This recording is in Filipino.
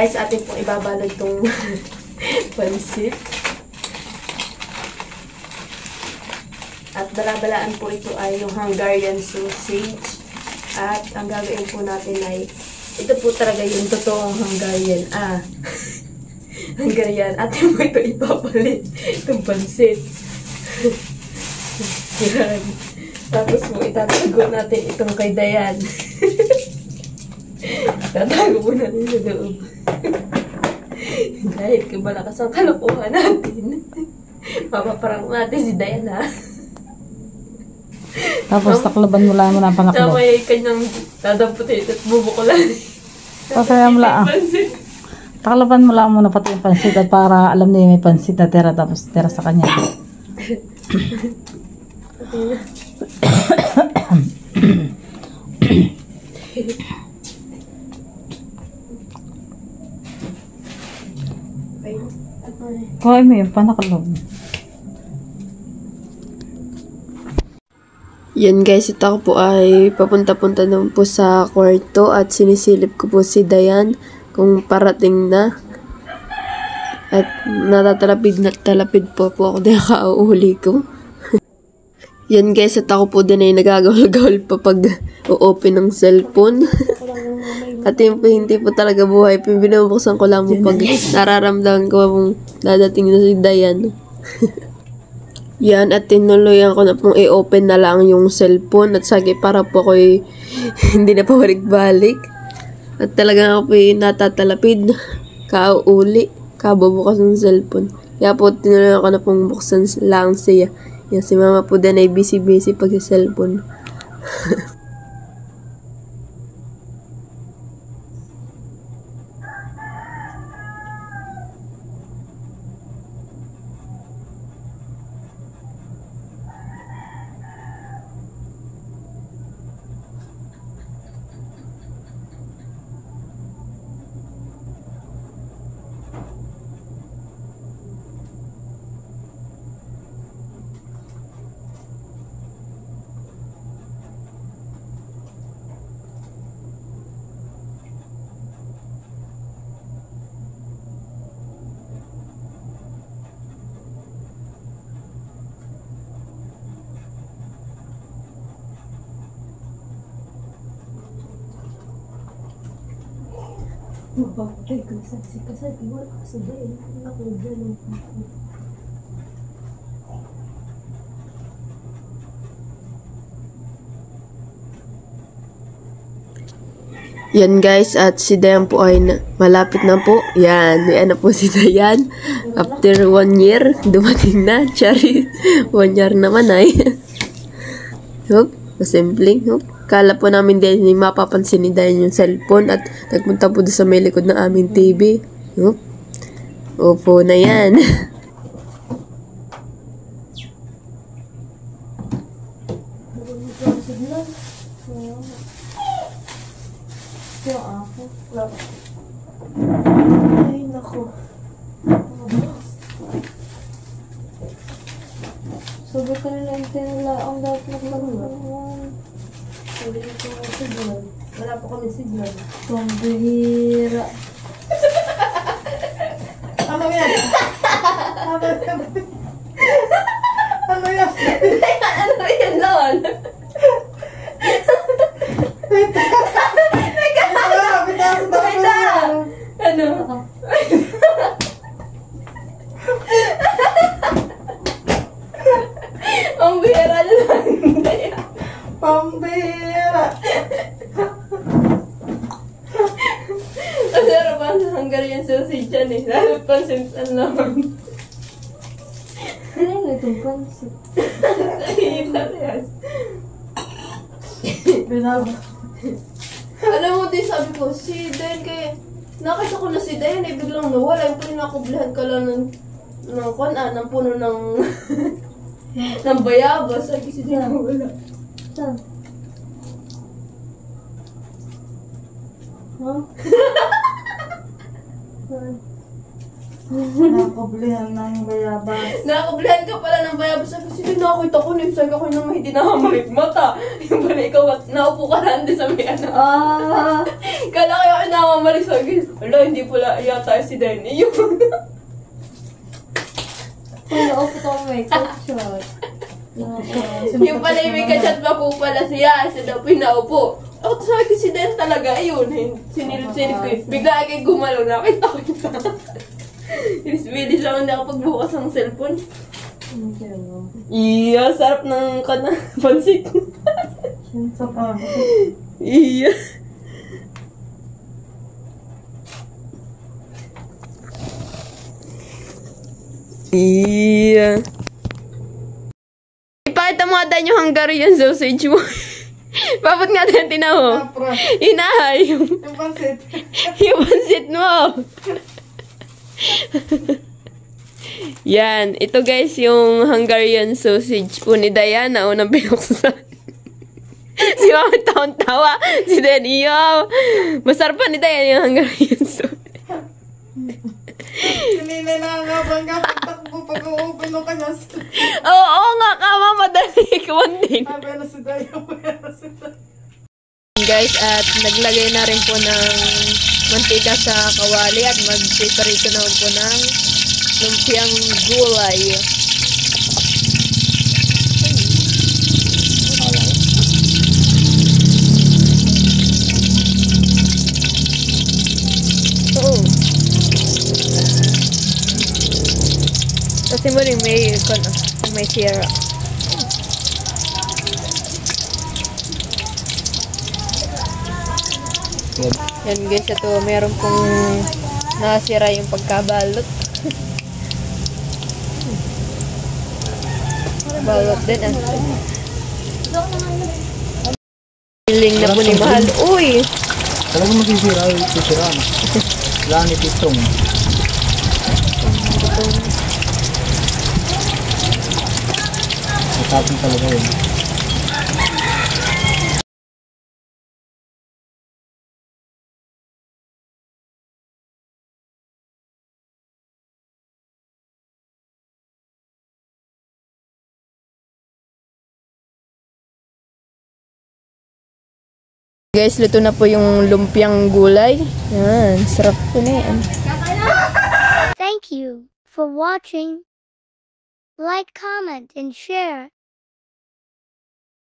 guys, atin pong ibabalot itong pansit. At balabalaan po ito ay yung Hungarian sausage. At ang gagawin po natin ay, ito po talaga yung totoong Hungarian. Hungarian. Atin po ito ipapalit. Itong pansit. Yan. Tapos po itatago natin itong kay Dayan. Tatago po natin sa loob. Dahil malakas ang kalokohan natin. Mapaparang natin si Dayan, ha. Tapos taklaban mo lang ang panaklo. Tama yung kanyang dadamputin at bubukulan. Pasaya mo lang. Taklaban mo lang muna pati yung pansit at para alam niya may pansit na tira tapos tira sa kanya. Kuhay mo yung panaklo. Yan guys, ito ako po ay papunta-punta naman po sa kwarto at sinisilip ko po si Dayan kung parating na. At natatalapid po ako dahil kauuli ko. Yan guys, at ako po din ay nagagawal-gawal pa pag o-open ng cellphone. At yun po, hindi po talaga buhay. Binubuksan ko lang po pag nararamdaman ko kung dadating na si Dayan. Yan, at tinuloyan ko na pong i-open na lang yung cellphone at sagi para po ako'y hindi na pabalik-balik. At talagang ako po'y natatalapid, kauuli, kabubukas ng cellphone. Kaya po tinuloyan ko na pong buksan lang siya. Yan, si mama po din ay busy-busy pag sa cellphone. Mapapatay ko sa sikasal. Iwan ka sa Dayan. Ako dyan. Yan guys, at si Dayan po ay malapit na po. Yan, may po si Dayan. After 1 year, dumating na. Chari, 1 year naman ay. Hup, simpleng, hup. Kala po namin din hindi mapapansin ni Dayan yung cellphone at nagpunta po doon sa may likod ng aming TV. Hup. Opo na yan. Ay, naku. Sabi ko nila yung tinala ang dapat naglaruan. Sabi ko signal. Wala po kami signal. Pambihira. Ano yan? Ano yan? Ano yan, Lon? Ano? Ang bihira na lang. Pambihira. Ang sarap ang Hungarian sausage yan eh. Lalo pang sinsan naman. Ano yung itong pansit? Alam mo din, sabi ko, si Dayan kaya, nakita ko na si Dayan eh, biglang nawala. Yung pala nakublahan ka lang ng puno ng ng bayabas. Sabi si Dayan nawala. Saan? Huh? Saan? Nakablihan ng bayabas. Nakakablihan ka pala ng bayabas. Sabi, sige, nakakita ko, nimsag ako nang may dinahamalit mata. Yung pala ikaw, naupo ka na sa may ano. Kala ko yung namamalik. Sabi, wala, hindi pala yata si Danny. Yung Naupo ko may shot. yung pala yung may kachat pa po pala siya. Siya daw pinaupo. Ako sabi ko si Dan talaga, ayun. Sinilip-silip ko. Bigla kay gumalaw, nakita ko ito. Inis-bilis lang hindi ako pagbukas ng cellphone. Iya, sarap ng pansit. Sa pa. Iya. Iya. Ipakita mo nga Dan yung Hungarian sausage mo. Papot nga Dan, tinaw. Inahay yung pansit. yung pansit mo. Yan. Ito guys, yung Hungarian sausage po ni Diana. Unang binuksan. Si Mama taon-tawa. Si Danny, yo. Masarap pa ni Diana yung Hungarian sausage. Hindi na nakakabang ka. Pagtakbo pag-open ng kanya. Oo nga, kama madali. Kuwan din. Pero si Dayo. Guys, at naglagay na rin po ng mantika sa kawali at mag-preparito naman po ng lumpiang gulay. Oo. Kasi mo rin may sira. Yan guys, ito meron pong nasira yung pagkabalot. Balot din ah. Feeling na po ni Mahal. Uy! Talaga masisira yung sisira. Lanit itong. Matapin talaga yun. Guys, luto na po yung lumpiang gulay. Yan, sarap po na yan. Thank you for watching. Like, comment, and share.